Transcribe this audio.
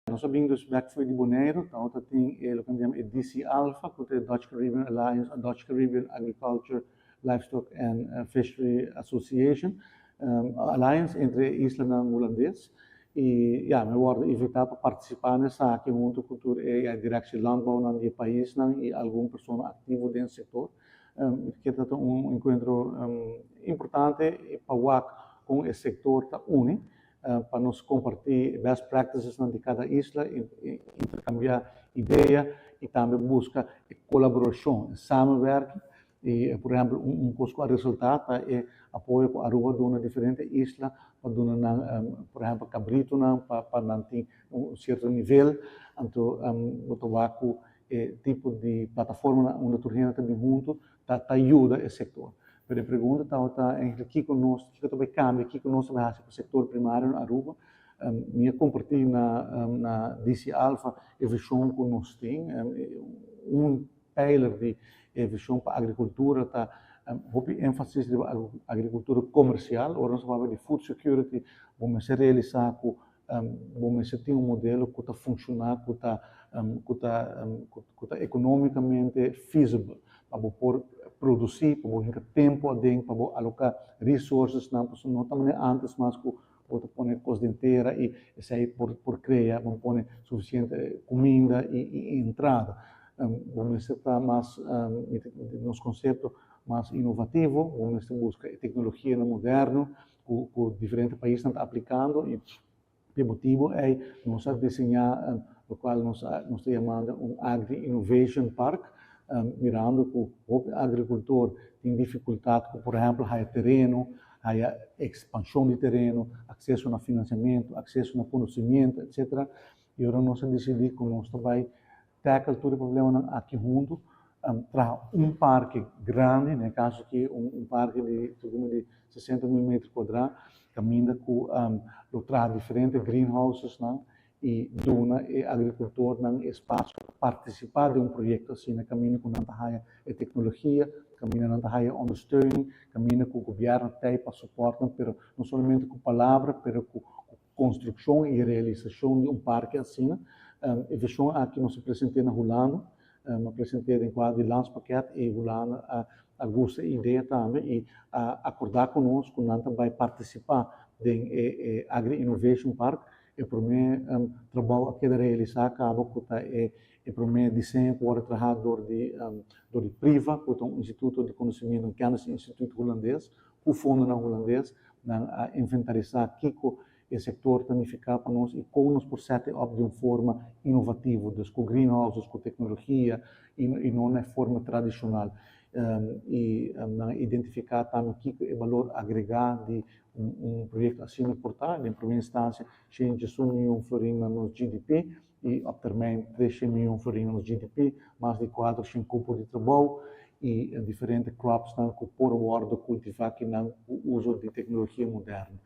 nós sabemos dus back foi de Bonaire, então tem o que chama DC Alpha, que é Dutch Caribbean Alliance, a Dutch Caribbean Agriculture, Livestock and Fishery Association, alliance entre Island e holandês. E ja, we worden invitado para participar nessa aqui junto com a direção landbouw no país e alguma pessoa ativa dentro do setor. Que é encontro importante para com o setor da UNI, para nos compartilhar best practices de cada isla, intercambiar ideias e também buscar colaboração, samenwerking. E, por exemplo, coisa resultado é apoio com a Aruba de uma diferente isla, para por exemplo, cabrito, para manter certo nível, então, o tabaco tipo de plataforma onde turma também junto, ajuda o setor. Mas a pergunta está que conosco, que também cambia, que conosco vai para o setor primário na Aruba, minha compartilha na DC Alpha a visão que nós temos, pijler de visão para a agricultura, houve ênfase na agricultura comercial, agora nós falamos de food security, vamos realizar vamos ter modelo que está funcionar, que está economicamente feasible, para poder produzir, para poder ter tempo dentro, para alocar recursos, não também antes, mas que pode pôr coisa inteira e sair por criar, vamos pôr suficiente comida e entrada. Vamos estar mais nos conceitos mais inovativos, vamos buscar tecnologia moderna, que diferentes países estão aplicando, e o motivo é nós desenhar o qual nós estamos chamando Agri Innovation Park, mirando que o agricultor tem dificuldade, por exemplo, a terreno, a expansão de terreno, acesso a financiamento, acesso a conhecimento, etc. E agora nós decidimos que nós vai tackle todo o problema aqui junto, para parque grande, no caso que parque de 60 mil metros quadrados, caminha com traz diferentes greenhouses, e dona e agricultor no espaço participar de projeto assim, caminha com tanta tecnologia, caminha com tanta ondersteuning, caminha com o governo tem para suportar, mas não somente com palavras, mas com construção e realização de parque assim. A visão aqui nós apresentei na Holanda, apresentei em quadro de landspaket e Holanda a gosta ideia também e acordar conosco, nós vai participar do Agri Innovation Park. E para mim, trabalho aqui de realizar acaba com para mim desenho que agora trabalhador de Priva, que é instituto de conhecimento, que é um instituto holandês, o fundo na holandês, a inventarizar aqui o setor planificar para nós e como nos procede de uma forma inovativa, com greenhouses, com tecnologia e não na forma tradicional. Identificar também o valor agregado de projeto assim importante, em primeira instância, 100 milhões florins no GDP e, a termine, 300 milhões florins no GDP, mais de 400 campos de trabalho e diferentes crops que por cultivar que não o uso de tecnologia moderna.